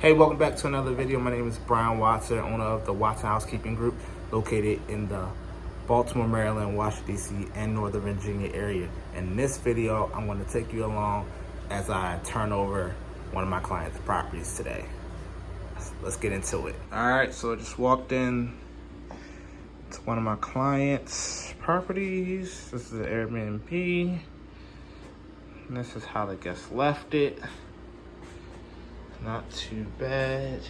Hey, welcome back to another video. My name is Bryan Watson, owner of the Watson Housekeeping Group, located in the Baltimore, Maryland, Washington, D.C., and Northern Virginia area. In this video, I'm going to take you along as I turn over one of my clients' properties today. Let's get into it. All right, so I just walked in to one of my clients' properties. This is an Airbnb. And this is how the guests left it. Not too bad.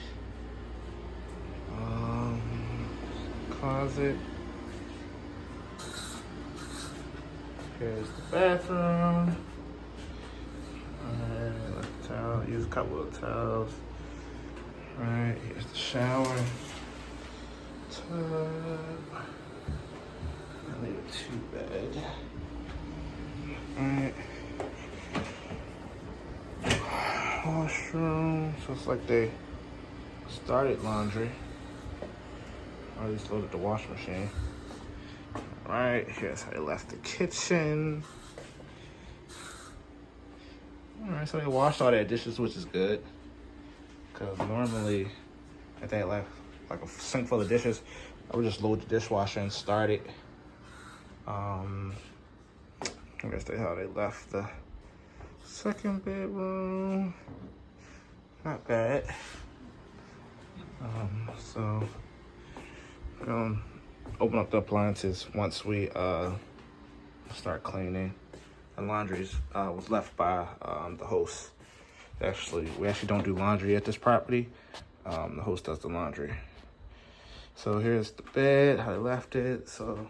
Closet. Here's the bathroom. Alright, left the towel. Use a couple of towels. Alright, here's the shower. Tub. Not leave it too bad. Alright. Washroom. So it's like they started laundry, or at least loaded the washing machine. Alright, here's how they left the kitchen. Alright, so they washed all their dishes, which is good. Because normally, if they left like a sink full of dishes, I would just load the dishwasher and start it. I guess that's how they left the second bedroom. Not bad. So gonna open up the appliances once we start cleaning. The laundry was left by the host. We actually don't do laundry at this property. The host does the laundry. So here's the bed, how they left it. So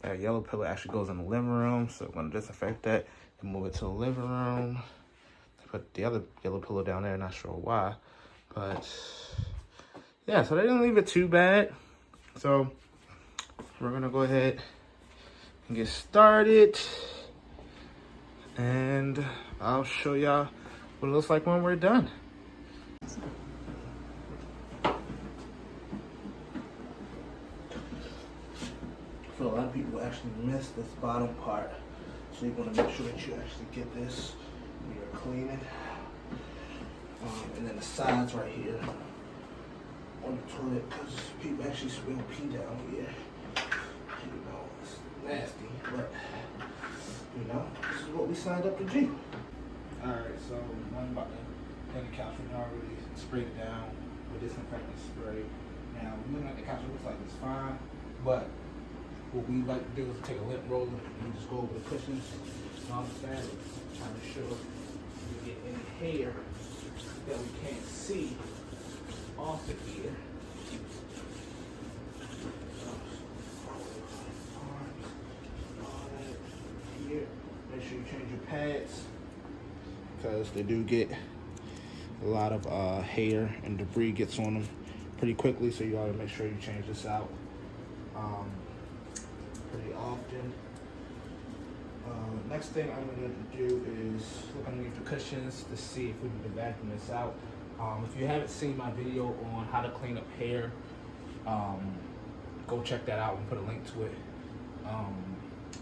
that yellow pillow actually goes in the living room. So I'm gonna disinfect that and move it to the living room. They put the other yellow pillow down there, not sure why. But yeah, so they didn't leave it too bad. So we're gonna go ahead and get started. And I'll show y'all what it looks like when we're done. So a lot of people actually miss this bottom part. So you want to make sure that you actually get this when you're cleaning. And then the sides right here on the toilet, because people actually spill pee down here. You know, it's nasty, but you know, this is what we signed up to do. Alright, so I'm about to clean the couch. We already sprayed it down with disinfectant spray. Now, looking at the couch, it looks like it's fine, but what we like to do is take a lint roller and just go over the cushions. Trying to make sure we get any hair that we can't see off of here. Here. Make sure you change your pads, because they do get a lot of hair and debris gets on them pretty quickly, so you ought to make sure you change this out pretty often. Next thing I'm going to do is look underneath the cushions to see if we need to vacuum this out. If you haven't seen my video on how to clean up hair, go check that out and put a link to it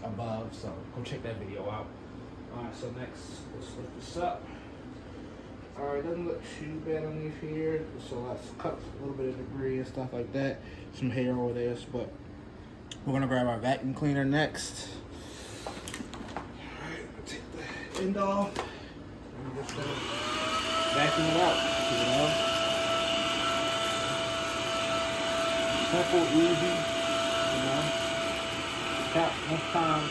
above, so go check that video out. Alright, so next, let's lift this up. Alright, doesn't look too bad underneath here, so let's cut a little bit of debris and stuff like that. Some hair over there, but we're gonna grab our vacuum cleaner next. Alright, take the end off. I'm just gonna vacuum it out, you know. Simple, easy, you know. Most times,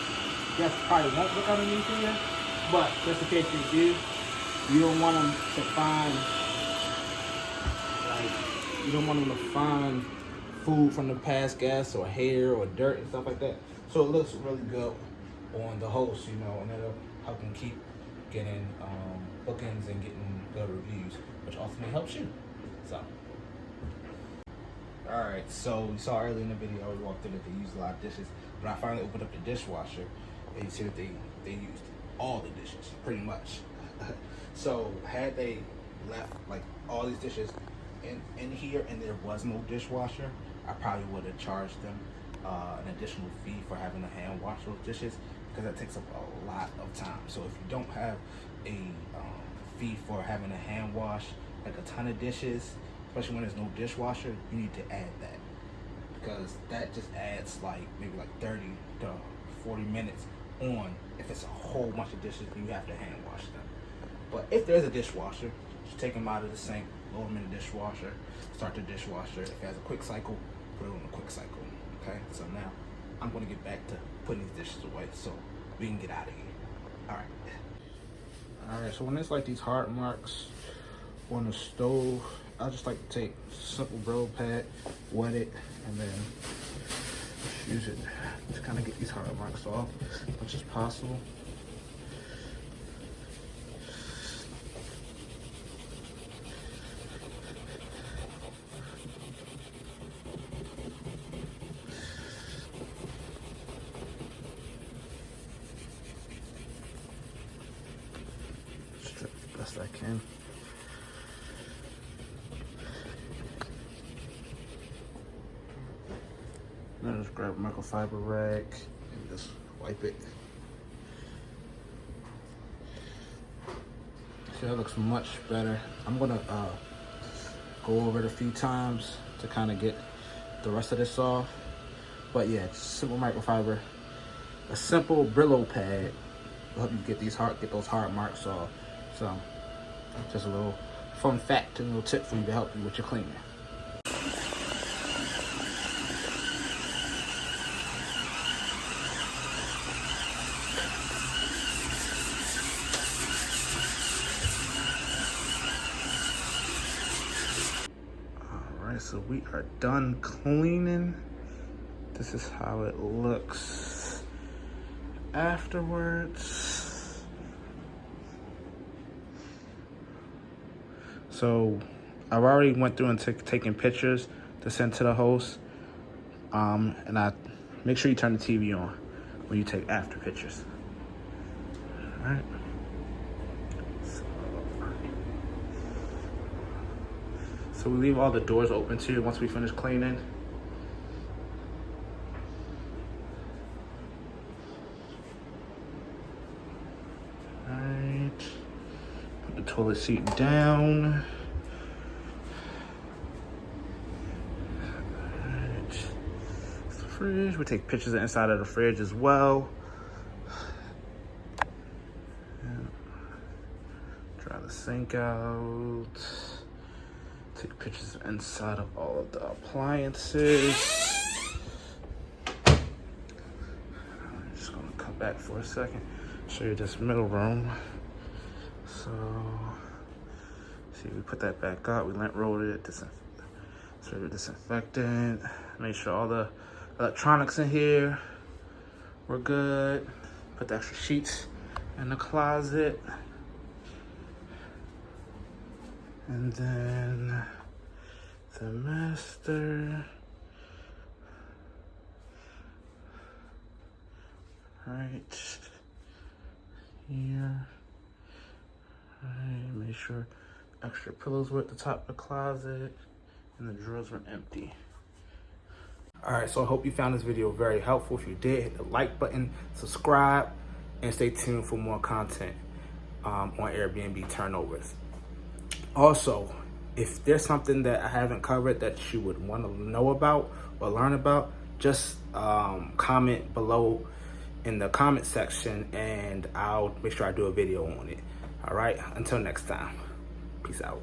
guests probably won't look underneath here, but just in case you do, you don't want them to find, food from the past guests or hair or dirt and stuff like that. So it looks really good on the host, you know, and it'll help them keep getting bookings and getting good reviews, which ultimately helps you. So. Alright, so we saw earlier in the video, we walked in that they used a lot of dishes. When I finally opened up the dishwasher, you see that they used all the dishes, pretty much. So had they left like all these dishes in here and there was no dishwasher, I probably would have charged them an additional fee for having to hand wash those dishes, because that takes up a lot of time. So if you don't have a fee for having a hand wash, like a ton of dishes, especially when there's no dishwasher, you need to add that, because that just adds like maybe like 30 to 40 minutes on if it's a whole bunch of dishes and you have to hand wash them. But if there's a dishwasher, just take them out of the sink, load them in the dishwasher, start the dishwasher. If it has a quick cycle, put it on a quick cycle. Okay, so now I'm gonna get back to putting these dishes away so we can get out of here. All right, so when it's like these hard marks on the stove, I just like to take a simple Brillo pad, wet it, and then use it to kind of get these hard marks off as much as possible. Strip as best I can. Then just grab a microfiber rag and just wipe it. See, that looks much better. I'm gonna go over it a few times to kind of get the rest of this off. But yeah, it's simple microfiber, a simple Brillo pad will help you get those hard marks off. So just a little fun fact and a little tip for you to help you with your cleaning. So we are done cleaning. This is how it looks afterwards. So I've already went through and taken pictures to send to the host. And I make sure you turn the TV on when you take after pictures. All right. So we leave all the doors open too once we finish cleaning. All right, put the toilet seat down. All right, the fridge, we take pictures inside of the fridge as well. Dry the sink out. Take pictures inside of all of the appliances. I'm just gonna come back for a second, show you this middle room. So, see, we put that back up, we lint rolled it, sprayed with disinfectant, made sure all the electronics in here were good. Put the extra sheets in the closet. And then the master. Right here. Right, make sure extra pillows were at the top of the closet and the drawers were empty. All right, so I hope you found this video very helpful. If you did, hit the like button, subscribe, and stay tuned for more content on Airbnb turnovers. Also, if there's something that I haven't covered that you would want to know about or learn about, just comment below in the comment section and I'll make sure I do a video on it. All right, until next time, peace out.